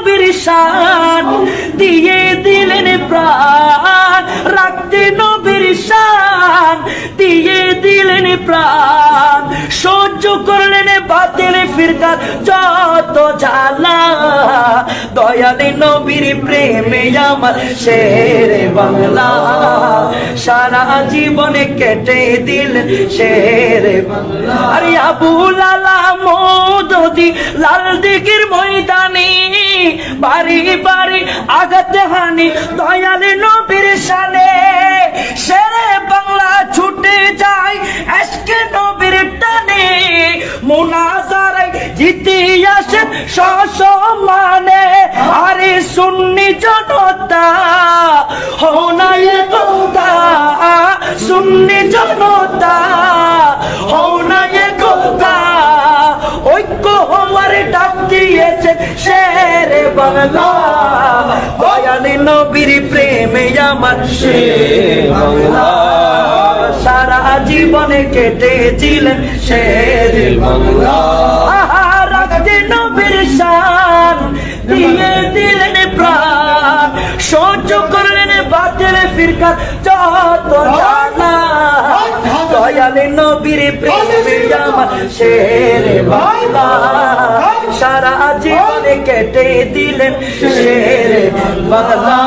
নবীর শান দিয়ে দিলেন প্রাণ, রাখতে নবীর শান দিয়ে দিলেন প্রাণ, সহ্য করলেন বাতিল ফিরকার যত জ্বালা, দয়ালে নবীর প্রেমে আমার শেরে বাংলা, সারা জীবনে কেটে দিলেন শেরে বাংলা। আরে আবুল আলা মওদুদি লাল দিঘির ময়দানে বাড়ি বাড়ি আঘাত হানি দয়ালে নবীর শানে, শেরে বাংলা ছুটে যায় আজকে নবীর টানে, মুনাজারায় জিতে আসেন সসম্মানে। আরে সুন্নি জনতা হও না একতা, সুন্নি জনতা হও না একতা, ঐক্য হওয়ার ডাক দিয়েছে শেরে বাংলা, দয়ালে নবীর প্রেমে আমার শেরে বাংলা, সারা জীবনে কেটেছিলেন শেরে বাংলা। রাখতে নবীর শান দিয়ে দিলেন প্রাণ, সহ্য করলেন বাতিল ফিরকার যত জ্বালা, দয়ালে নবীর প্রেমে আমার শেরে বাংলা, সারা জীবনে কেটে দিলেন শেরে বাংলা।